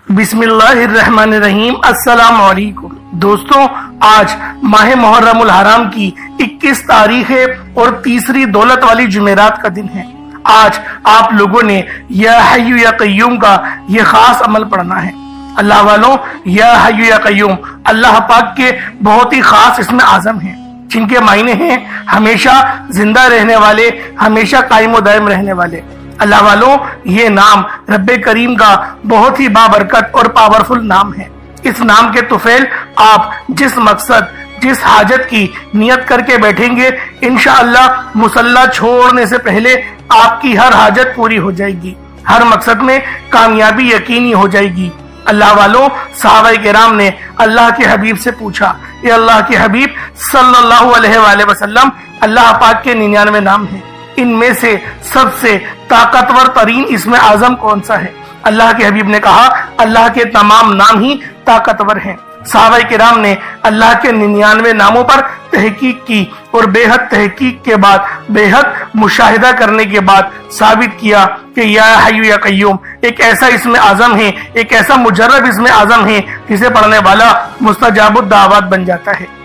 बिस्मिल्लाहिर्रहमानिर्रहीम। अस्सलाम वालेकुम दोस्तों, आज माह मुहर्रमुल हराम की 21 तारीख है और तीसरी दौलत वाली जुमेरात का दिन है। आज आप लोगों ने या हय्यु या कय्यूम का ये खास अमल पढ़ना है। अल्लाह वालों, या हय्यु या कय्यूम अल्लाह पाक के बहुत ही खास इसमें आजम है, जिनके मायने हैं हमेशा जिंदा रहने वाले, हमेशा कायम व दायम रहने वाले। अल्लाह वालों, ये नाम रब्बे करीम का बहुत ही बाबरकत और पावरफुल नाम है। इस नाम के तुफैल आप जिस मकसद, जिस हाजत की नियत करके बैठेंगे, इंशाअल्लाह मुसल्ला छोड़ने से पहले आपकी हर हाजत पूरी हो जाएगी, हर मकसद में कामयाबी यकीनी हो जाएगी। अल्लाह वालों, सहाबाए किराम ने अल्लाह के हबीब से पूछा, ये अल्लाह के हबीब सल्लल्लाहु अलैहि वसल्लम, अल्लाह पाक के 99 नाम हैं, इनमें से सबसे ताकतवर तरीन इसमें आजम कौन सा है? अल्लाह के हबीब ने कहा, अल्लाह के तमाम नाम ही ताकतवर हैं। सहाबाए किराम ने अल्लाह के 99 नामों पर तहकीक की और बेहद तहकीक के बाद, बेहद मुशाहिदा करने के बाद साबित किया कि या हय्यु या कय्यूम एक ऐसा इसमें आजम है, एक ऐसा मुजर्रब इसमें आजम है जिसे पढ़ने वाला मुस्तजाबुद दावत बन जाता है।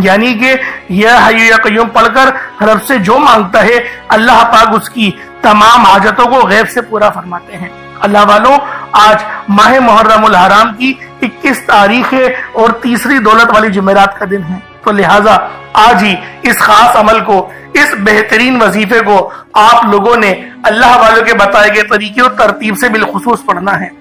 यानी कि यह हय्यु या कय्यूम पढ़कर रब से जो मांगता है, अल्लाह पाक उसकी तमाम हाजतों को गैब से पूरा फरमाते हैं। अल्लाह वालों, आज माह मुहर्रमुल हराम की 21 तारीख है और तीसरी दौलत वाली जुमेरात का दिन है। तो लिहाजा आज ही इस खास अमल को, इस बेहतरीन वजीफे को आप लोगों ने अल्लाह वालों के बताए गए तरीके और तरतीब से बिलखुसूस पढ़ना है।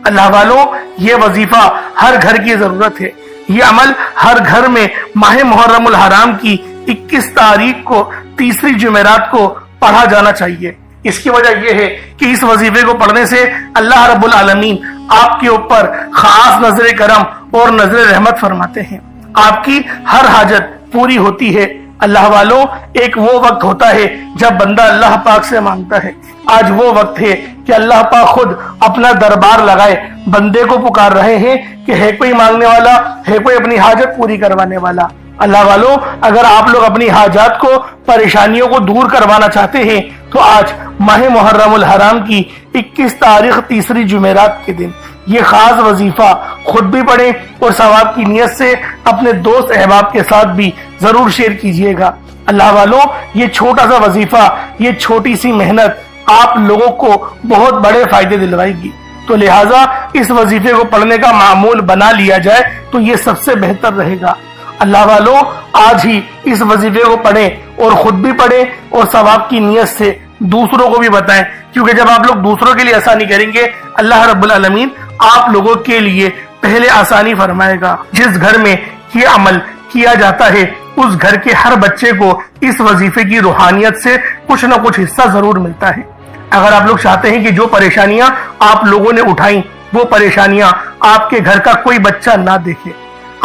अल्लाह वालों, ये वजीफा हर घर की जरूरत है। ये अमल हर घर में माह मुहर्रमुल हराम की 21 तारीख को, तीसरी जुमेरात को पढ़ा जाना चाहिए। इसकी वजह यह है कि इस वजीफे को पढ़ने से अल्लाह रब्बुल आलमीन आपके ऊपर खास नजर करम और नजर रहमत फरमाते हैं। आपकी हर हाजत पूरी होती है। अल्लाह वालों, एक वो वक्त होता है जब बंदा अल्लाह पाक से मांगता है। आज वो वक्त है कि अल्लाह पाक खुद अपना दरबार लगाए, बंदे को पुकार रहे हैं कि है कोई मांगने वाला, है कोई अपनी हाजत पूरी करवाने वाला। अल्लाह वालों, अगर आप लोग अपनी हाजात को, परेशानियों को दूर करवाना चाहते हैं तो आज माह मुहर्रमुल हराम की 21 तारीख तीसरी जुमेरात के दिन ये खास वजीफा खुद भी पढ़ें और सवाब की नियत से अपने दोस्त अहबाब के साथ भी जरूर शेयर कीजिएगा। अल्लाह वालों, ये छोटा सा वजीफा, ये छोटी सी मेहनत आप लोगों को बहुत बड़े फायदे दिलवाएगी। तो लिहाजा इस वजीफे को पढ़ने का मामूल बना लिया जाए तो ये सबसे बेहतर रहेगा। अल्लाह वालों, आज ही इस वजीफे को पढ़ें और खुद भी पढ़ें और सवाब की नियत से दूसरों को भी बताएं, क्योंकि जब आप लोग दूसरों के लिए आसानी करेंगे, अल्लाह रब्बुल आलमीन आप लोगों के लिए पहले आसानी फरमाएगा। जिस घर में ये अमल किया जाता है, उस घर के हर बच्चे को इस वजीफे की रूहानियत से कुछ न कुछ हिस्सा जरूर मिलता है। अगर आप लोग चाहते हैं कि जो परेशानियां आप लोगों ने उठाई, वो परेशानियां आपके घर का कोई बच्चा ना देखे,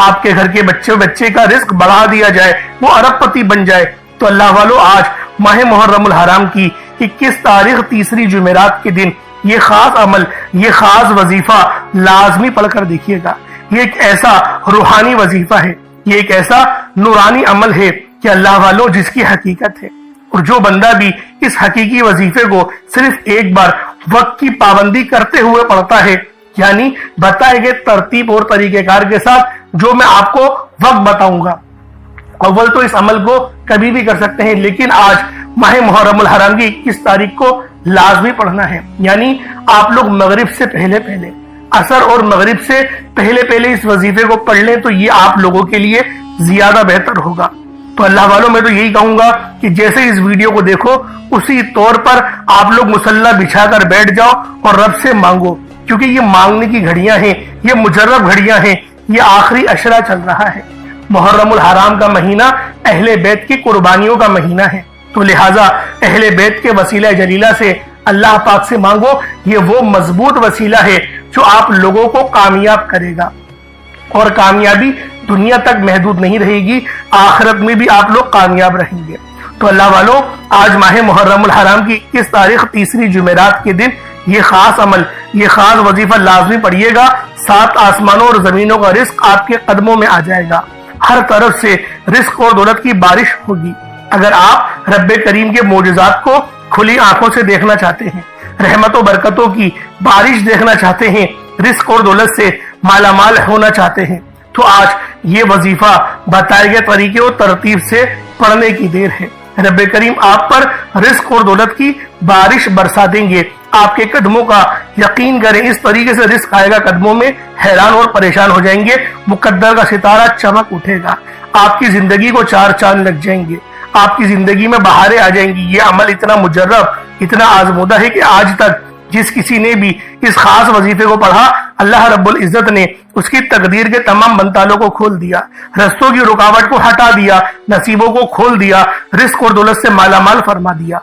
आपके घर के बच्चे का रिस्क बढ़ा दिया जाए, वो अरबपति बन जाए, तो अल्लाह वालों, आज माह मुहर्रमुल हराम की 21 तारीख तीसरी जुमेरात के दिन ये खास अमल, ये खास वजीफा लाजमी पढ़कर देखिएगा। ये एक ऐसा रूहानी वजीफा है, ये एक ऐसा नूरानी अमल है कि अल्लाह वालों, जिसकी हकीकत है। और जो बंदा भी इस हकीकी वजीफे को सिर्फ एक बार वक्त की पाबंदी करते हुए पढ़ता है, यानी बताए गए तरतीब और तरीकेकार के साथ, जो मैं आपको वक्त बताऊंगा, अव्वल तो इस अमल को कभी भी कर सकते हैं, लेकिन आज माह मुहर्रमुल हराम की 21 तारीख को लाजमी पढ़ना है। यानी आप लोग मगरिब से पहले पहले, असर और मगरिब से पहले पहले इस वजीफे को पढ़ लें तो ये आप लोगों के लिए ज्यादा बेहतर होगा। तो अल्लाह वालों, मैं तो यही कहूंगा कि जैसे इस वीडियो को देखो, उसी तौर पर आप लोग मुसल्ला बिछाकर बैठ जाओ और रब से मांगो, क्योंकि ये मांगने की घड़ियां हैं, ये मुजर्रब घड़ियां हैं, ये आखिरी अशरा चल रहा है। मुहर्रमुल हराम का महीना अहले बैत की कुर्बानियों का महीना है, तो लिहाजा अहले बैत के वसीला जलीला से अल्लाह पाक से मांगो। ये वो मजबूत वसीला है जो आप लोगों को कामयाब करेगा, और कामयाबी दुनिया तक महदूद नहीं रहेगी, आखिरत में भी आप लोग कामयाब रहेंगे। तो अल्लाह वालों, आज माह मुहर्रमुल हराम की 21 तारीख तीसरी जुमेरात के दिन ये खास अमल, ये खास वजीफा लाजमी पढ़िएगा। 7 आसमानों और जमीनों का रिस्क आपके कदमों में आ जाएगा, हर तरफ से रिस्क और दौलत की बारिश होगी। अगर आप रब्बे करीम के मोजज़ात को खुली आंखों से देखना चाहते हैं, रहमतों बरकतों की बारिश देखना चाहते हैं, रिस्क और दौलत से मालामाल होना चाहते हैं तो आज ये वजीफा बताए गए तरीके और तरतीब से पढ़ने की देर है। रब्बे करीम आप पर रिस्क और दौलत की बारिश बरसा देंगे। आपके कदमों का यकीन करें, इस तरीके से रिस्क आएगा, कदमों में हैरान और परेशान हो जाएंगे। मुकद्दर का सितारा चमक उठेगा, आपकी जिंदगी को चार चांद लग जाएंगे, आपकी जिंदगी में बहारें आ जाएंगी। ये अमल इतना मुजर्रब, इतना आजमूदा है कि आज तक जिस किसी ने भी इस खास वजीफे को पढ़ा, अल्लाह रब्बुल इज्जत ने उसकी तकदीर के तमाम बनतालों को खोल दिया, रस्तों की रुकावट को हटा दिया, नसीबों को खोल दिया, रिस्क और दौलत से मालामाल फरमा दिया।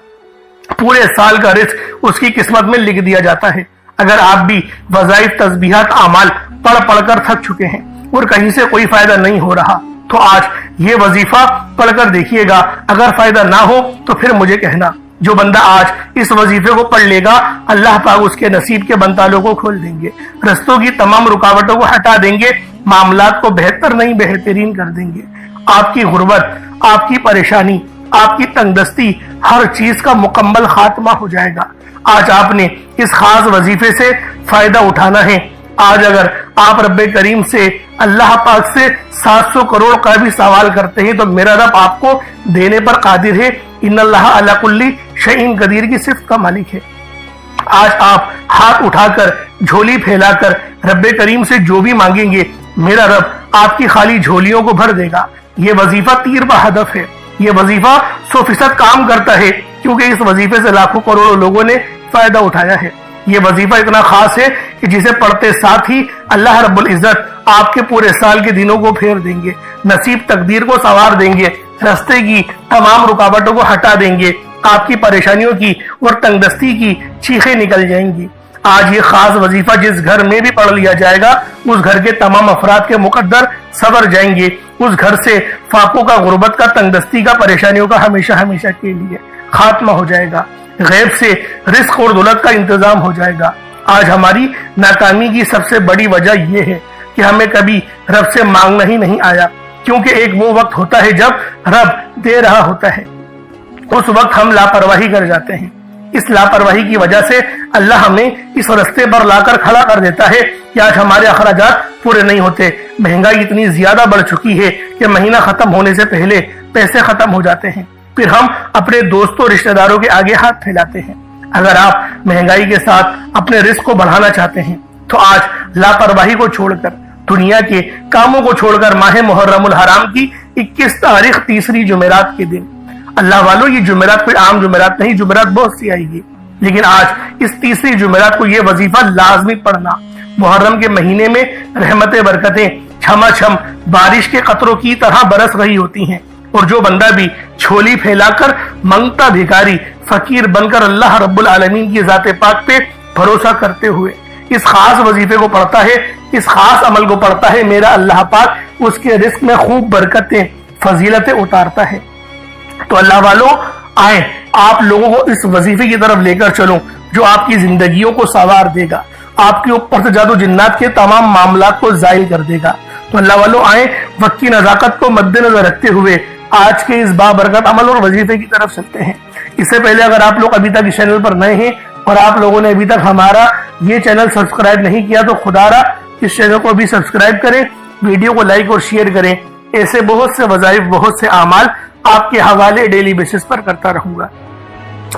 पूरे साल का रिस्क उसकी किस्मत में लिख दिया जाता है। अगर आप भी वज़ाइफ, तस्बीहात, आमाल पढ़ पढ़कर थक चुके हैं और कहीं से कोई फायदा नहीं हो रहा, तो आज ये वजीफा पढ़कर देखिएगा। अगर फायदा ना हो तो फिर मुझे कहना। जो बंदा आज इस वजीफे को पढ़ लेगा, अल्लाह पाक उसके नसीब के बनतालों को खोल देंगे, रस्तों की तमाम रुकावटों को हटा देंगे, मामलात को बेहतर नहीं बेहतरीन कर देंगे। आपकी गुर्बत, आपकी परेशानी, आपकी तंगदस्ती, हर चीज का मुकम्मल खात्मा हो जाएगा। आज आपने इस खास वजीफे से फायदा उठाना है। आज अगर आप रब्बे करीम से, अल्लाह पाक से 700 करोड़ का भी सवाल करते हैं तो मेरा रब आपको देने पर कादिर है। इन्नल्लाह अला कुल्ली शैइन कदीर की सिफ्त का मालिक है। आज आप हाथ उठाकर, झोली फैलाकर रब्बे करीम से जो भी मांगेंगे, मेरा रब आपकी खाली झोलियों को भर देगा। ये वजीफा तीर बा हदफ है। ये वजीफा 100% काम करता है, क्योंकि इस वजीफे से लाखों करोड़ों लोगों ने फायदा उठाया है। ये वजीफा इतना खास है कि जिसे पढ़ते साथ ही अल्लाह रब्बुल इज्जत आपके पूरे साल के दिनों को फेर देंगे, नसीब तकदीर को संवार देंगे, रास्ते की तमाम रुकावटों को हटा देंगे, आपकी परेशानियों की और तंगदस्ती की चीखें निकल जाएंगी। आज ये खास वजीफा जिस घर में भी पढ़ लिया जाएगा, उस घर के तमाम अफराद के मुकद्दर सवर जाएंगे। उस घर से फाकों का, गुर्बत का, तंगदस्ती का, परेशानियों का हमेशा हमेशा के लिए खात्मा हो जाएगा। गैब से रिस्क और दौलत का इंतजाम हो जाएगा। आज हमारी नाकामी की सबसे बड़ी वजह यह है कि हमें कभी रब से मांगना ही नहीं आया, क्योंकि एक वो वक्त होता है जब रब दे रहा होता है, उस वक्त हम लापरवाही कर जाते हैं। इस लापरवाही की वजह से अल्लाह हमें इस रास्ते पर लाकर खड़ा कर देता है कि आज हमारे अखराजात पूरे नहीं होते। महंगाई इतनी ज्यादा बढ़ चुकी है कि महीना खत्म होने से पहले पैसे खत्म हो जाते हैं, फिर हम अपने दोस्तों, रिश्तेदारों के आगे हाथ फैलाते हैं। अगर आप महंगाई के साथ अपने रिस्क को बढ़ाना चाहते हैं तो आज लापरवाही को छोड़कर, दुनिया के कामों को छोड़कर, माह मुहर्रमुल हराम की 21 तारीख तीसरी जुमेरात के दिन, अल्लाह वालों ये जुमेरात कोई आम जुमेरात नहीं, जुमेरात बहुत सी आएगी, लेकिन आज इस तीसरी जुमेरात को ये वजीफा लाजमी पढ़ना। मुहर्रम के महीने में रहमतें, बरकतें छमाछम बारिश के कतरों की तरह बरस रही होती हैं, और जो बंदा भी झोली फैलाकर मंगता भिखारी फकीर बनकर अल्लाह रब्बुल आलमीन की जाते पाक पे भरोसा करते हुए इस खास वजीफे को पढ़ता है, इस खास अमल को पढ़ता है, मेरा अल्लाह पाक उसके रिस्क में खूब बरकतें, फजीलतें उतारता है। तो अल्लाह वालों, आए आप लोगों को इस वजीफे की तरफ लेकर चलूं जो आपकी जिंदगियों को सवार देगा, आपके ऊपर से जादू जिन्नात के तमाम मामला को जायल कर देगा। तो अल्लाह वालों, आए वक्त की नजाकत को मद्देनजर रखते हुए आज के इस बाबरकत अमल और वजीफे की तरफ चलते हैं। इससे पहले अगर आप लोग अभी तक इस चैनल पर नए हैं और आप लोगों ने अभी तक हमारा ये चैनल सब्सक्राइब नहीं किया तो खुदारा इस चैनल को भी सब्सक्राइब करें, वीडियो को लाइक और शेयर करें। ऐसे बहुत से वज़ाइफ, बहुत से आमाल आपके हवाले डेली बेसिस पर करता रहूंगा।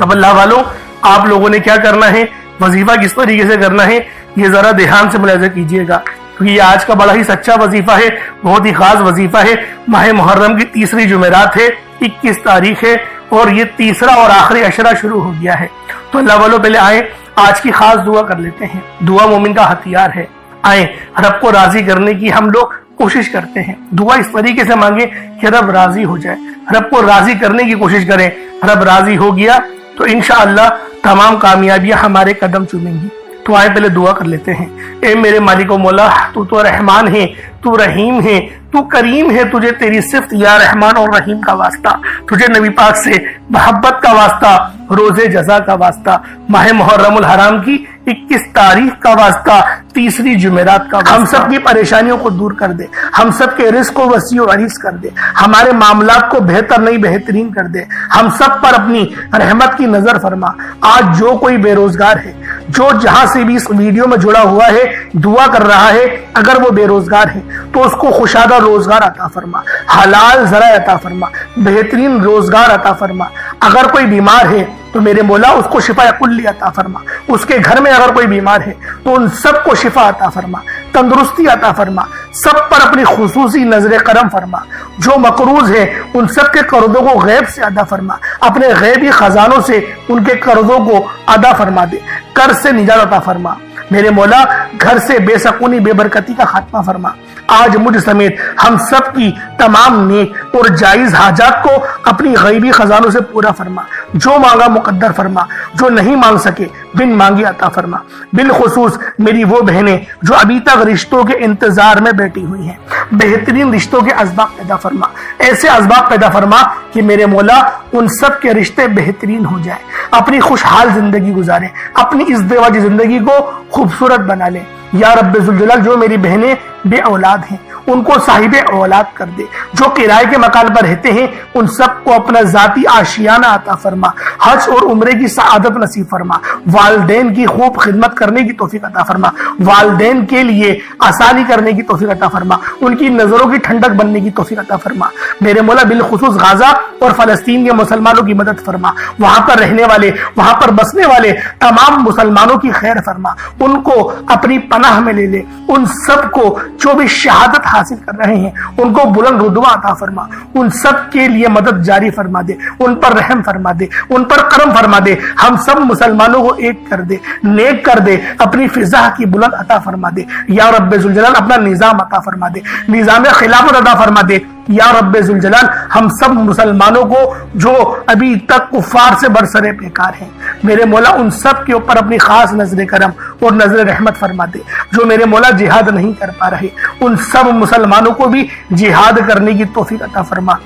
अब अल्लाह वालों, आप लोगों ने क्या करना है, वजीफा किस तरीके से करना है, ये जरा ध्यान से मुलाहिजा कीजिएगा, क्योंकि ये आज का बड़ा ही सच्चा वजीफा है, बहुत ही खास वजीफा है। माह मुहर्रम की तीसरी जुमेरात है, 21 तारीख है, और ये तीसरा और आखिरी अशरा शुरू हो गया है। तो अल्लाह वालों, पहले आए आज की खास दुआ कर लेते हैं। दुआ मोमिन का हथियार है। आए रब को राजी करने की हम लोग कोशिश करते हैं। दुआ इस तरीके से मांगे कि रब राजी हो जाए, रब को राजी करने की कोशिश करें। रब राजी हो गया तो इंशाअल्लाह तमाम कामयाबियां हमारे कदम चूमेंगी। तो आए पहले दुआ कर लेते हैं। ए मेरे मालिक मौला, तू तो रहमान है, तू रहीम है, तू करीम है, तुझे तेरी सिफ्त या रहमान और रहीम का वास्ता, तुझे नबी पाक से मोहब्बत का वास्ता, रोजे जजा का वास्ता, माह मुहर्रमुल हराम की 21 तारीख का वास्ता, तीसरी जुमेरात का हम सब की परेशानियों को दूर कर दे, हम सब के रिस्क को वसी और अरीज कर दे, हमारे मामलात को बेहतर नहीं बेहतरीन कर दे, हम सब पर अपनी रहमत की नजर फरमा। आज जो कोई बेरोजगार है, जो जहां से भी इस वीडियो में जुड़ा हुआ है, दुआ कर रहा है, अगर वो बेरोजगार है तो उसको खुशादा रोजगार अता फरमा, हलाल जरा अता फरमा, बेहतरीन रोजगार अता फरमा। अगर कोई बीमार है तो मेरे मौला उसको शिफा कुल्ली अता फरमा। उसके घर में अगर कोई बीमार है तो उन सबको शिफा अता फरमा, तंदुरुस्ती अता फरमा, सब पर अपनी खुसूसी नजर करम फरमा। जो मकरूज है उन सब के कर्जों को गैब से अदा फरमा, अपने गैबी खजानों से उनके कर्जों को अदा फरमा दे, कर्ज से निजात अता फरमा। मेरे मौला घर से बेसकूनी बेबरकती का खात्मा फरमा। आज मुझ समेत हम सब की तमाम नेक और जायज हाजात को अपनी गैबी खजानों से पूरा फरमा। जो मांगा मुकद्दर फरमा, जो नहीं मांग सके बिन मांगे अता फरमा। बिलखुसूस मेरी वो बहनें जो अभी तक रिश्तों के इंतजार में बैठी हुई हैं, बेहतरीन रिश्तों के असबाब पैदा फरमा, ऐसे असबाब पैदा फरमा कि मेरे मौला उन सब के रिश्ते बेहतरीन हो जाए, अपनी खुशहाल जिंदगी गुजारें, अपनी इस बेवाजी जिंदगी को खूबसूरत बना लें। या रब्बे जुल जलाल, जो मेरी बहनें बे औलाद हैं उनको साहिबे औलाद कर दे, जो किराए के मकान पर रहते हैं उन सबको अपना जाती आशियाना अता फरमा, हज और उम्रे की सआदत नसीब फरमा, वालदेन की खूब खिदमत करने की तौफीक अता फरमा, वालदेन के लिए आसानी करने की तौफीक अता फरमा, उनकी नजरों की ठंडक बनने की तौफीक अता फरमा। मेरे मौला बिलखुसूस गाजा और फलस्तीन के मुसलमानों की मदद फरमा, वहां पर रहने वाले, वहां पर बसने वाले तमाम मुसलमानों की खैर फरमा, उनको अपनी पनाह में ले ले। उन सबको जो भी शहादत हासिल कर रहे हैं उनको बुलंद रुतबा अता फरमा, उन सब के लिए मदद जारी फरमा दे, उन पर रहम फरमा दे, उन पर करम फरमा दे, हम सब मुसलमानों को एक कर दे, नेक कर दे, अपनी फिजा की बुलंद अता फरमा दे। या रब्बे जुल जलाल अपना निजाम अता फरमा दे, निजाम खिलाफत अता फरमा दे। या रब्बे जुल जलाल हम सब मुसलमानों को जो अभी तक कुफार से बरसरे बेकार हैं, मेरे मौला उन सब के ऊपर अपनी खास नजर करम और नजर रहमत फरमा दे। जो मेरे मौला जिहाद नहीं कर पा रहे उन सब मुसलमानों को भी जिहाद करने की तौफीक अता फरमा,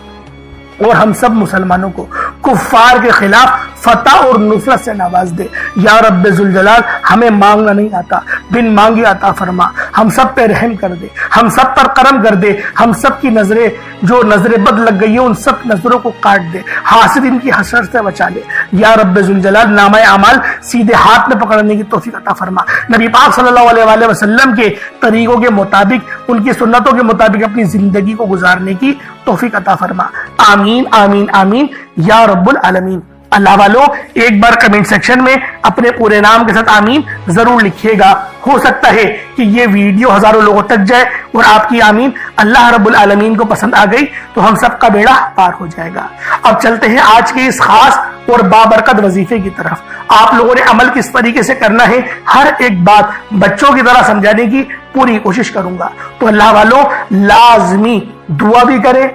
और हम सब मुसलमानों को कुफार के खिलाफ फतह और नुसरत से नवाज दे। या रब्बे जुल जलाल हमें मांगना नहीं आता, बिन मांगे अता फरमा, हम सब पे रहम कर दे, हम सब पर करम कर दे, हम सब की नजरें जो नजरें बद लग गई है उन सब नजरों को काट दे, हासिदीन की हसरत से बचा ले। या रब्बे जुल जलाल नामा अमाल सीधे हाथ में पकड़ने की तौफीक अता फरमा, नबी पाक सल्लल्लाहु अलैहि वसल्लम के तरीकों के मुताबिक, उनकी सुन्नतों के मुताबिक अपनी जिंदगी को गुजारने की तौफीक अता फरमा। आमीन आमीन आमीन या रब्बुल आलमीन। अल्लाह वालों, एक बार कमेंट सेक्शन में अपने पूरे नाम के साथ आमीन जरूर लिखिएगा। हो सकता है कि ये वीडियो हजारों लोगों तक जाए और आपकी आमीन अल्लाह रब्बुल आलमीन को पसंद आ गई तो हम सबका बेड़ा पार हो जाएगा। अब चलते हैं आज के इस खास और बाबरकत वजीफे की तरफ। आप लोगों ने अमल किस तरीके से करना है, हर एक बात बच्चों की तरह समझाने की पूरी कोशिश करूंगा। तो अल्लाह वालों, लाजमी दुआ भी करें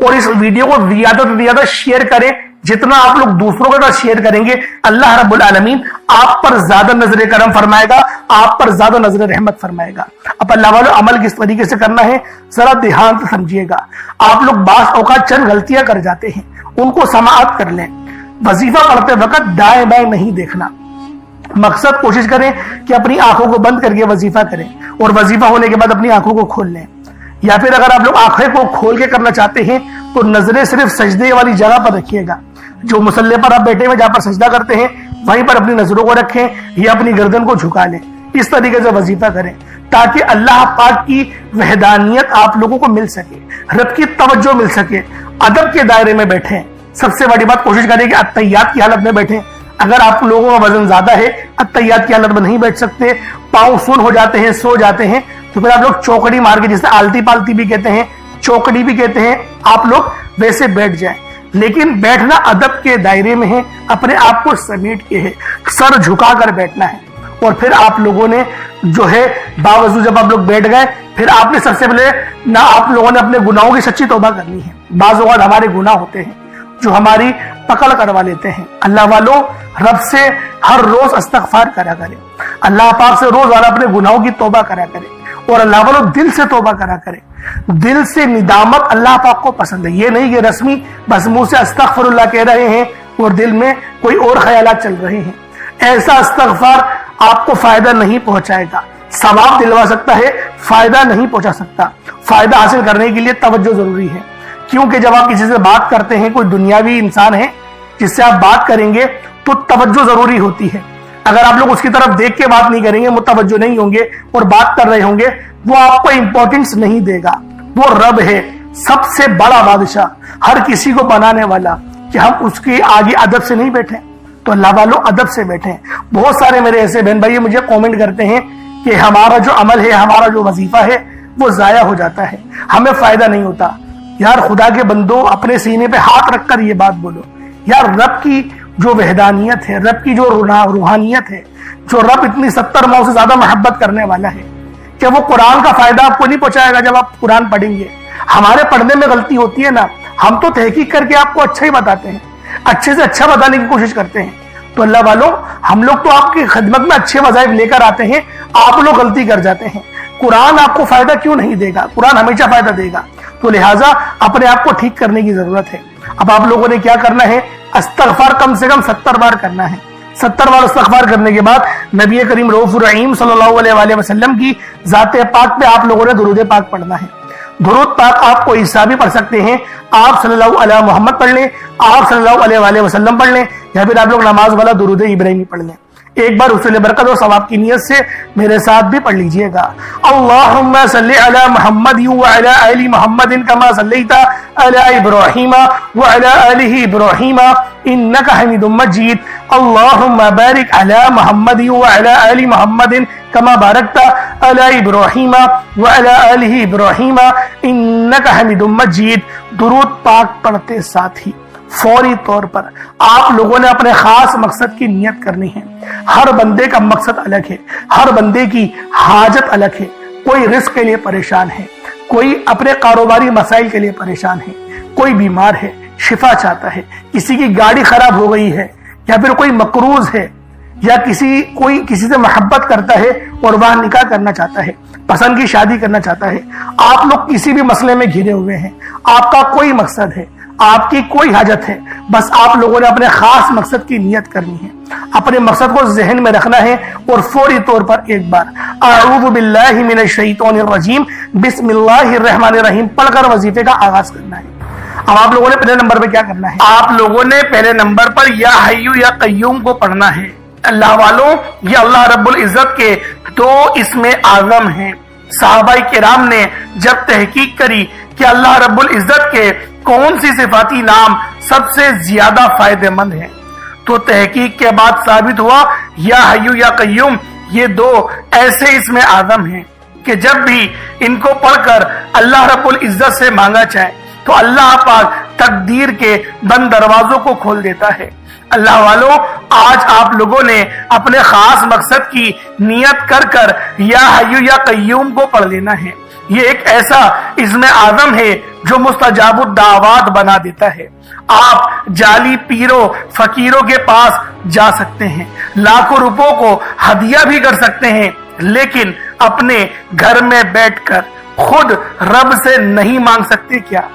और इस वीडियो को ज्यादा से ज्यादा शेयर करें। जितना आप लोग दूसरों के साथ शेयर करेंगे अल्लाह रब्बुल आलमीन आप पर ज्यादा नजर करम फरमाएगा, आप पर ज्यादा नजर रहमत फरमाएगा। अब अल्लाह वालों, अमल किस तरीके से करना है जरा ध्यान से समझिएगा। आप लोग बास औकात चंद गलतियां कर जाते हैं, उनको समाअत कर लें। वजीफा पढ़ते वक्त दाएं बाएं नहीं देखना, मकसद कोशिश करें कि अपनी आंखों को बंद करके वजीफा करें और वजीफा होने के बाद अपनी आंखों को खोल लें। या फिर अगर आप लोग आंखें को खोल के करना चाहते हैं तो नजरें सिर्फ सजदे वाली जगह पर रखिएगा। जो मुसल्ले पर आप बैठे हुए जहां पर सजदा करते हैं वहीं पर अपनी नजरों को रखें या अपनी गर्दन को झुका लें। इस तरीके से वजीफा करें ताकि अल्लाह पाक की वहदानियत आप लोगों को मिल सके, रब की तवज्जो मिल सके। अदब के दायरे में बैठे। सबसे बड़ी बात, कोशिश करें कि अत्तहियात की हालत में बैठे। अगर आप लोगों का वजन ज्यादा है, अत्तहियात की हालत में नहीं बैठ सकते, पांव सुन हो जाते हैं, सो जाते हैं, तो फिर आप लोग चौकड़ी मार के, जिसे आलती पालती भी कहते हैं, चौकड़ी भी कहते हैं, आप लोग वैसे बैठ जाएं। लेकिन बैठना अदब के दायरे में है, अपने आप को समेट के है, सर झुकाकर बैठना है। और फिर आप लोगों ने जो है बावजूद जब आप लोग बैठ गए, फिर आपने सबसे पहले ना आप लोगों ने अपने गुनाहों की सच्ची तौबा करनी है। बाज़ औक़ात हमारे गुनाह होते हैं जो हमारी पकड़ करवा लेते हैं। अल्लाह वालों, रब से हर रोज इस्तग़फ़ार करा करें, अल्लाह पाक से रोज अपने गुनाहों की तौबा करा करें और अल्लाह वालों दिल से तौबा करा करें। दिल से निदामत अल्लाह पाक को पसंद है। ये नहीं कि रस्मी बस मुंह से अस्तग़फ़िरुल्लाह कह रहे हैं और दिल में कोई और ख्यालात चल रहे हैं। ऐसा इस्तग़फ़ार आपको फायदा नहीं पहुंचाएगा, सवाब दिलवा सकता है, फायदा नहीं पहुंचा सकता। फायदा हासिल करने के लिए तवज्जो जरूरी है, क्योंकि जब आप किसी से बात करते हैं, कोई दुनियावी इंसान है जिससे आप बात करेंगे तो तवज्जो जरूरी होती है। अगर आप लोग उसकी तरफ देख के बात नहीं करेंगे, मुतवज्जो नहीं होंगे और बात कर रहे होंगे, वो आपको इंपॉर्टेंस नहीं देगा। वो रब है, सबसे बड़ा बादशाह, हर किसी को बनाने वाला, कि हम उसके आगे अदब से नहीं बैठे। तो अल्लाह वालों अदब से बैठे। बहुत सारे मेरे ऐसे बहन भाई मुझे कमेंट करते हैं कि हमारा जो अमल है, हमारा जो वजीफा है, वो जाया हो जाता है, हमें फायदा नहीं होता। यार खुदा के बंदो, अपने सीने पे हाथ रखकर ये बात बोलो, यार रब की जो वहदानियत है, रब की जो रूहानियत है, जो रब इतनी 70 माह से ज्यादा मोहब्बत करने वाला है, क्या वो कुरान का फायदा आपको नहीं पहुंचाएगा जब आप कुरान पढ़ेंगे? हमारे पढ़ने में गलती होती है ना, हम तो तहकीक करके आपको अच्छा ही बताते हैं, अच्छे से अच्छा बताने की कोशिश करते हैं। तो अल्लाह वालों, हम लोग तो आपकी खिदमत में अच्छे वज़ाइफ लेकर आते हैं, आप लोग गलती कर जाते हैं। कुरान आपको फायदा क्यों नहीं देगा? कुरान हमेशा फायदा देगा। तो लिहाजा अपने आप को ठीक करने की जरूरत है। अब आप लोगों ने क्या करना है? इस्तग़फ़ार कम से कम 70 बार करना है। 70 बार इस्तग़फ़ार करने के बाद नबी करीम रऊफ़ुर रहीम सल्लल्लाहु अलैहि वसल्लम की ज़ाते पाक पे आप लोगों ने दुरूद पाक पढ़ना है। दुरूद पाक आप कोई हिस्सा भी पढ़ सकते हैं, आप सल्लल्लाहु अलैहि मोहम्मद पढ़ लें, आप सल्लल्लाहु अलैहि वसल्लम पढ़ लें, या फिर आप लोग नमाज वाला दुरूद इब्राहिमी पढ़ लें। एक बार हुसूल बरकत और सवाब की नियत से मेरे साथ भी पढ़ लीजिएगा। अल्लाहुम्मा सल्लि अला मुहम्मद व अला आलि मुहम्मदिन कमा सल्लैता अला इब्राहीम व अला आलि इब्राहीम इन्नका हमीदुम मजीद। अल्लाहुम्मा बारिक अला मुहम्मद व अला आलि मुहम्मदिन कमा बारकता अला इब्राहीम व अला आलि इब्राहीम इन्नका हमीदुम मजीद। दुरूद पाक पढ़ते साथ ही फौरी तौर पर आप लोगों ने अपने खास मकसद की नियत करनी है। हर बंदे का मकसद अलग है, हर बंदे की हाजत अलग है। कोई रिस्क के लिए परेशान है, कोई अपने कारोबारी मसाइल के लिए परेशान है, कोई बीमार है, शिफा चाहता है, किसी की गाड़ी खराब हो गई है, या फिर कोई मकरूज है, या कोई किसी से मोहब्बत करता है और वह निकाह करना चाहता है, पसंद की शादी करना चाहता है। आप लोग किसी भी मसले में घिरे हुए हैं, आपका कोई मकसद है, आपकी कोई हाजत है, बस आप लोगों ने अपने खास मकसद की नियत करनी है, अपने मकसद को जहन में रखना है और फौरी तौर पर एक बार अऊज़ु बिल्लाहि मिनश शैतानिर रजीम बिस्मिल्लाहिर रहमानिर रहीम पढ़कर वजीफे का आगाज करना है। अब आप लोगों ने पहले नंबर पे क्या करना है? आप लोगों ने पहले नंबर पर या हय्यु या कय्यूम को पढ़ना है। अल्लाह वालों, ये अल्लाह रब्बुल इज्जत के दो इसमें आज़म हैं। सहाबाई किराम ने जब तहकीक करी कि अल्लाह रब्बुल इज्जत के कौन सी सिफाती नाम सबसे ज्यादा फायदेमंद है, तो तहकीक के बाद साबित हुआ या हय्यु या कय्यूम ये दो ऐसे इसमें आज़म हैं कि जब भी इनको पढ़कर अल्लाह रब्बुल इज्जत से मांगा जाए तो अल्लाह पाक तकदीर के बंद दरवाजों को खोल देता है। अल्लाह वालों, आज आप लोगों ने अपने खास मकसद की नियत कर कर या हय्यु या कय्यूम को पढ़ लेना है। ये एक ऐसा इसमें आज़म है जो मुस्तजाबुद दावात बना देता है। आप जाली पीरों फकीरों के पास जा सकते हैं, लाखों रुपयों को हदिया भी कर सकते हैं, लेकिन अपने घर में बैठकर खुद रब से नहीं मांग सकते क्या?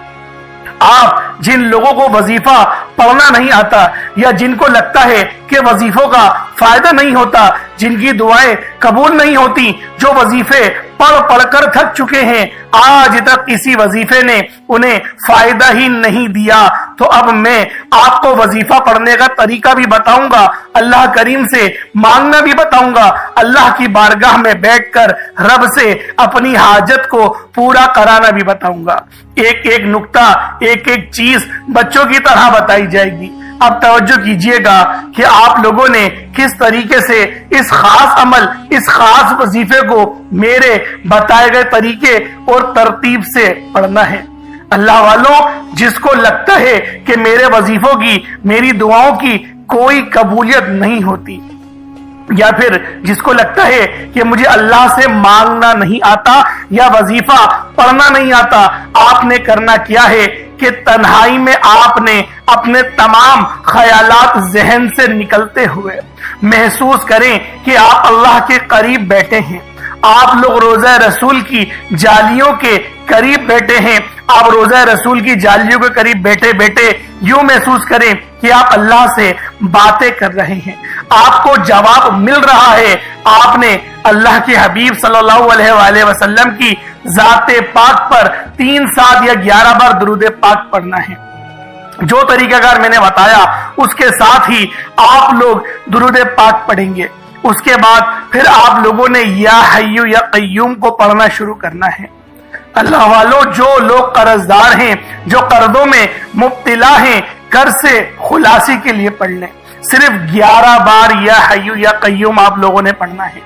आप जिन लोगों को वजीफा पढ़ना नहीं आता, या जिनको लगता है कि वजीफों का फायदा नहीं होता, जिनकी दुआएं कबूल नहीं होती, जो वजीफे पढ़ पढ़कर थक चुके हैं, आज तक किसी वजीफे ने उन्हें फायदा ही नहीं दिया, तो अब मैं आपको वजीफा पढ़ने का तरीका भी बताऊंगा, अल्लाह करीम से मांगना भी बताऊंगा, अल्लाह की बारगाह में बैठकर रब से अपनी हाजत को पूरा कराना भी बताऊंगा। एक एक नुक्ता, एक एक चीज बच्चों की तरह बताई जाएगी। अब तवज्जो कीजिएगा कि आप लोगों ने किस तरीके से इस खास अमल, इस खास वजीफे को मेरे बताए गए तरीके और तरतीब से पढ़ना है। अल्लाह वालों, जिसको लगता है कि मेरे वजीफों की, मेरी दुआओं की कोई कबूलियत नहीं होती, या फिर जिसको लगता है कि मुझे अल्लाह से मांगना नहीं आता या वजीफा पढ़ना नहीं आता, आपने करना क्या है कि तन्हाई में आपने अपने तमाम ख्यालात जहन से निकलते हुए महसूस करें कि आप अल्लाह के करीब बैठे हैं, आप लोग रोजा रसूल की जालियों के करीब बैठे हैं। आप रोजा रसूल की जालियों के करीब बैठे बैठे यूं महसूस करें कि आप अल्लाह से बातें कर रहे हैं, आपको जवाब मिल रहा है। आपने अल्लाह के हबीब सल्लल्लाहु अलैहि वसल्लम की जाते पाक पर 3, 7 या 11 बार दुरूद पाक पढ़ना है। जो तरीकाकार मैंने बताया उसके साथ ही आप लोग दुरूद पाक पढ़ेंगे। उसके बाद फिर आप लोगों ने या हय्यु या कय्यूम को पढ़ना शुरू करना है। अल्लाह वालों, जो लोग कर्जदार हैं, जो कर्जों में मुब्तला हैं, कर्ज से खुलासी के लिए पढ़ लें। सिर्फ 11 बार या हय्यु या कय्यूम आप लोगों ने पढ़ना है।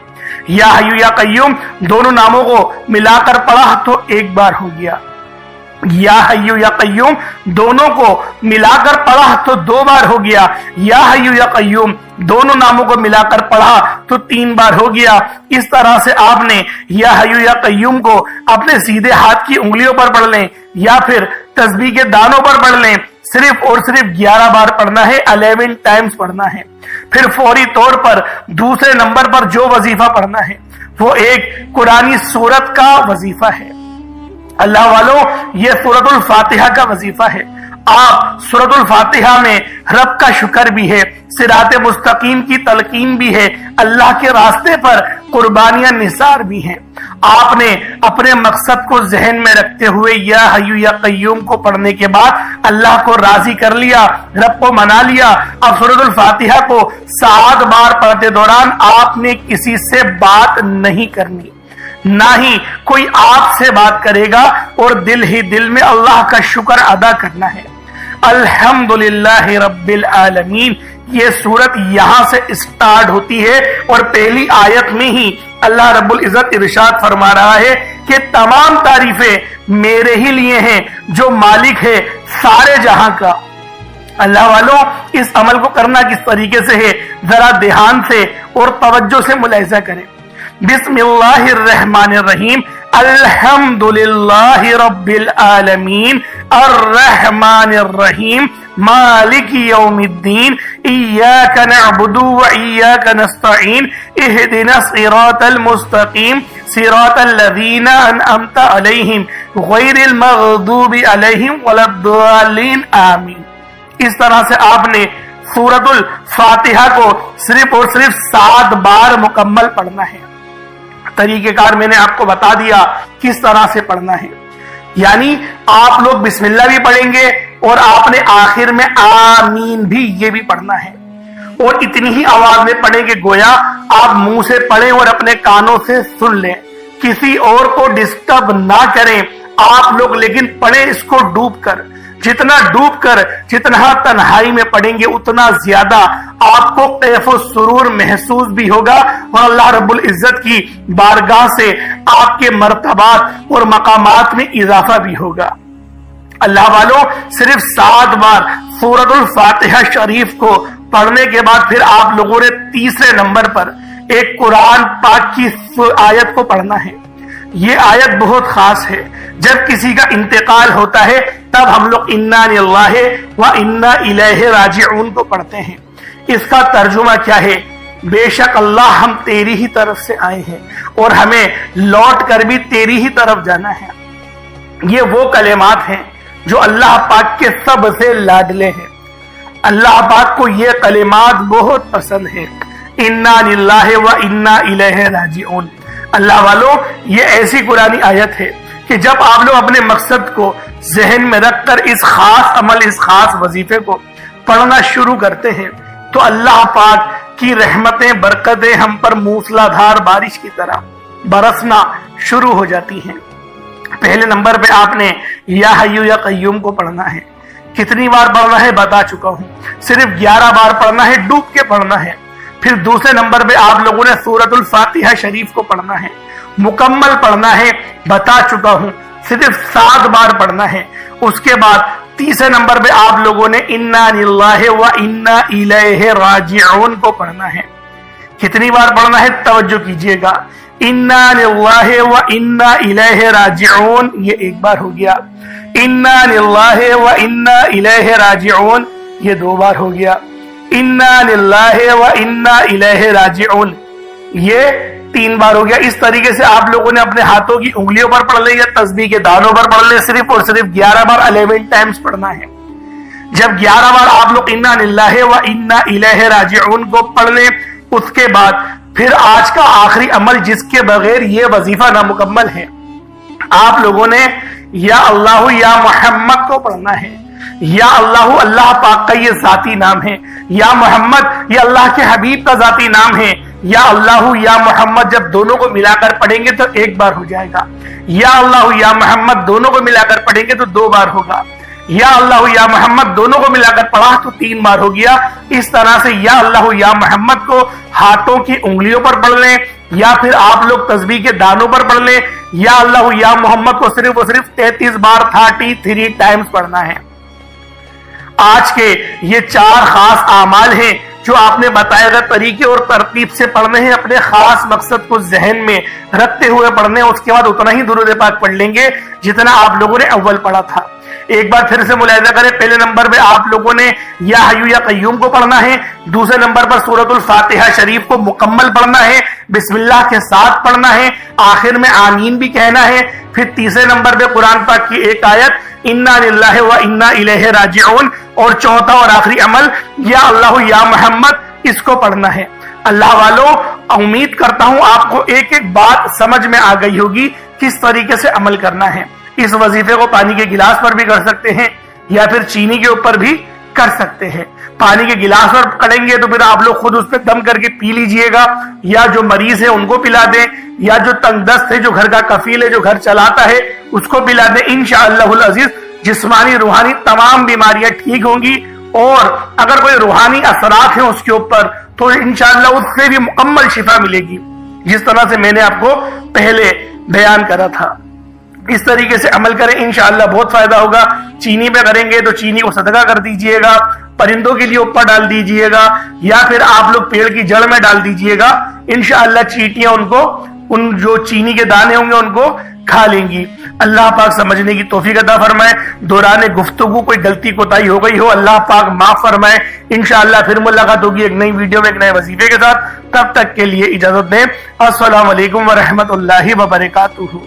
या हय्यु या कय्यूम दोनों नामों को मिलाकर पढ़ा तो एक बार हो गया, या हय्यु या कय्यूम दोनों को मिलाकर पढ़ा तो 2 बार हो गया, या हय्यु या कय्यूम दोनों नामों को मिलाकर पढ़ा तो 3 बार हो गया। इस तरह से आपने या हय्यु या कय्यूम को अपने सीधे हाथ की उंगलियों पर पढ़ लें या फिर तस्बीह के दानों पर पढ़ लें। सिर्फ और सिर्फ 11 बार पढ़ना है, 11 टाइम्स पढ़ना है। फिर फौरी तौर पर दूसरे नंबर पर जो वजीफा पढ़ना है वो एक कुरानी सूरत का वजीफा है। अल्लाह वालों, ये सूरतुल फातिहा का वजीफा है। आप सूरतुल फातिहा में रब का शुक्र भी है, सिराते मुस्तकीम की तलकीन भी है, अल्लाह के रास्ते पर कुर्बानियां निसार भी हैं। आपने अपने मकसद को जहन में रखते हुए या हय्यु या कय्यूम को पढ़ने के बाद अल्लाह को राजी कर लिया, रब को मना लिया। अब सूरतुल फातिहा को 7 बार पढ़ते दौरान आपने किसी से बात नहीं करनी, ना ही कोई आपसे बात करेगा, और दिल ही दिल में अल्लाह का शुक्र अदा करना है। अल्हम्दुलिल्लाहि रब्बिल आलमीन, ये सूरत यहां से स्टार्ट होती है और पहली आयत में ही अल्लाह रब्बुल इज्जत इरशाद फरमा रहा है कि तमाम तारीफें मेरे ही लिए हैं जो मालिक है सारे जहां का। अल्लाह वालों, इस अमल को करना किस तरीके से है जरा ध्यान से और तवज्जो से मुलाहिजा करें। बिस्मिल्लाहिर्रहमानिर्रहीम, अल्हम्दुलिल्लाहि रब्बिल आलमीन, अर्रहमानिर्रहीम, मालिकी यौमिद्दीन, इय्याका नअबुदु व इय्याका नस्तईन, इहदिनस सिरातल मुस्तकीम, सिरातल लज़ीना अनअमता अलैहिम, गैरिल मग़दूबि अलैहिम वलद्दालिन, आमीन। इस तरह से आपने सूरतुल फातिहा को सिर्फ और सिर्फ 7 बार मुकम्मल पढ़ना है। तरीकेकार मैंने आपको बता दिया किस तरह से पढ़ना है। यानी आप लोग बिस्मिल्लाह भी पढ़ेंगे और आपने आखिर में आमीन भी ये भी पढ़ना है, और इतनी ही आवाज में पढ़ेंगे गोया आप मुंह से पढ़ें और अपने कानों से सुन लें, किसी और को डिस्टर्ब ना करें आप लोग, लेकिन पढ़ें इसको डूब कर। जितना डूब कर, जितना तन्हाई में पढ़ेंगे उतना ज्यादा आपको कैफ और सुरूर महसूस भी होगा और अल्लाह रब्बुल इज्जत की बारगाह से आपके मर्तबात और मकामात में इजाफा भी होगा। अल्लाह वालों, सिर्फ 7 बार सूरतुल फातिहा शरीफ को पढ़ने के बाद फिर आप लोगों ने तीसरे नंबर पर एक कुरान पाक की आयत को पढ़ना है। ये आयत बहुत खास है। जब किसी का इंतकाल होता है तब हम लोग इन्ना लिल्लाहि व इन्ना इलैहि राजिऊन को पढ़ते हैं। इसका तर्जुमा क्या है? बेशक अल्लाह, हम तेरी ही तरफ से आए हैं और हमें लौट कर भी तेरी ही तरफ जाना है। ये वो कलेमात हैं जो अल्लाह पाक के सबसे लाडले हैं। अल्लाह पाक को ये कलेमात बहुत पसंद है, इन्ना लिल्लाहि व इन्ना इलैहि राजिऊन। अल्लाह वालों, ये ऐसी कुरानी आयत है कि जब आप लोग अपने मकसद को जहन में रखकर इस खास अमल, इस खास वजीफे को पढ़ना शुरू करते हैं तो अल्लाह पाक की रहमतें, बरकतें हम पर मूसलाधार बारिश की तरह बरसना शुरू हो जाती हैं। पहले नंबर पे आपने या हय्यु या कय्यूम को पढ़ना है। कितनी बार पढ़ना है बता चुका हूं, सिर्फ 11 बार पढ़ना है, डूब के पढ़ना है। फिर दूसरे नंबर पे आप लोगों ने सूरतुल फातिहा शरीफ को पढ़ना है, मुकम्मल पढ़ना है, बता चुका हूं, सिर्फ 7 बार पढ़ना है। उसके बाद तीसरे नंबर पे आप लोगों ने इन्ना लिल्लाहि व इन्ना इलैहि राजिऊन को पढ़ना है। कितनी बार पढ़ना है तवज्जो कीजिएगा। इन्ना लिल्लाहि व इन्ना इलैहि राजिऊन, ये एक बार हो गया। इन्ना लिल्लाहि व इन्ना इलैहि राजिऊन, ये 2 बार हो गया। इन्ना लिल्लाहि व इन्ना इलैहि राजिऊन, ये 3 बार हो गया। इस तरीके से आप लोगों ने अपने हाथों की उंगलियों पर पढ़ ले या तस्बीह के दानों पर पढ़ ले, सिर्फ और सिर्फ 11 बार 11 टाइम्स पढ़ना है। जब 11 बार आप लोग इन्ना लिल्लाहि व इन्ना इलैहि राजिऊन को पढ़ लें, उसके बाद फिर आज का आखिरी अमल जिसके बगैर ये वजीफा नामुकम्मल है, आप लोगों ने या अल्लाह या मोहम्मद को पढ़ना है। या अल्लाह अल्लाह पाक का ये जाती नाम है, या मोहम्मद ये अल्लाह के हबीब का जाती नाम है। या अल्लाह या मोहम्मद जब दोनों को मिलाकर पढ़ेंगे तो 1 बार हो जाएगा। या अल्लाह या मोहम्मद दोनों को मिलाकर पढ़ेंगे तो 2 बार होगा। या अल्लाह या मोहम्मद दोनों को मिलाकर पढ़ा तो 3 बार हो गया। इस तरह से या अल्लाह या मोहम्मद को हाथों की उंगलियों पर पढ़ लें, या फिर आप लोग तस्बीह के दानों पर पढ़ लें। या अल्लाह या मोहम्मद को सिर्फ और सिर्फ 33 बार 33 टाइम्स पढ़ना है। आज के ये 4 खास आमाल हैं जो आपने बताए गए तरीके और तरतीब से पढ़ने हैं, अपने खास मकसद को जहन में रखते हुए पढ़ने हैं। उसके बाद उतना ही दुरूद पाक पढ़ लेंगे जितना आप लोगों ने अव्वल पढ़ा था। एक बार फिर से मुलाहिजा करें, पहले नंबर पे आप लोगों ने या हय्यू या कय्यूम को पढ़ना है। दूसरे नंबर पर सूरतुल फातिहा शरीफ को मुकम्मल पढ़ना है, बिस्मिल्लाह के साथ पढ़ना है, आखिर में आमीन भी कहना है। फिर तीसरे नंबर पे कुरान पाक की एक आयत इन्ना लिल्लाहि व इन्ना इलैहि राजिऊन, और चौथा और आखिरी अमल या अल्लाह या मोहम्मद, इसको पढ़ना है। अल्लाह वालों, उम्मीद करता हूं आपको एक एक बात समझ में आ गई होगी किस तरीके से अमल करना है। इस वजीफे को पानी के गिलास पर भी कर सकते हैं या फिर चीनी के ऊपर भी कर सकते हैं। पानी के गिलास पर करेंगे तो फिर आप लोग खुद उस पर दम करके पी लीजिएगा, या जो मरीज है उनको पिला दें, या जो तंगदस्त है, जो घर का कफील है, जो घर चलाता है, उसको पिला दें। इंशाअल्लाहुल अजीज जिस्मानी रूहानी तमाम बीमारियां ठीक होंगी, और अगर कोई रूहानी असरात है उसके ऊपर तो इंशाअल्लाह उससे भी मुकम्मल शिफा मिलेगी, जिस तरह से मैंने आपको पहले बयान करा था। इस तरीके से अमल करें, इंशाअल्लाह बहुत फायदा होगा। चीनी पे करेंगे तो चीनी को सदका कर दीजिएगा, परिंदों के लिए ऊपर डाल दीजिएगा, या फिर आप लोग पेड़ की जड़ में डाल दीजिएगा। इंशाअल्लाह चींटियां उनको, उन जो चीनी के दाने होंगे उनको खा लेंगी। अल्लाह पाक समझने की तौफीक अता फरमाए। दौरान गुफ्तगू कोई गलती कोताही हो गई हो, अल्लाह पाक माफ फरमाए। इंशाअल्लाह फिर मुलाकात होगी एक नई वीडियो में एक नए वजीफे के साथ। तब तक के लिए इजाजत दें। अस्सलाम वालेकुम व रहमतुल्लाहि व बरकातुहू।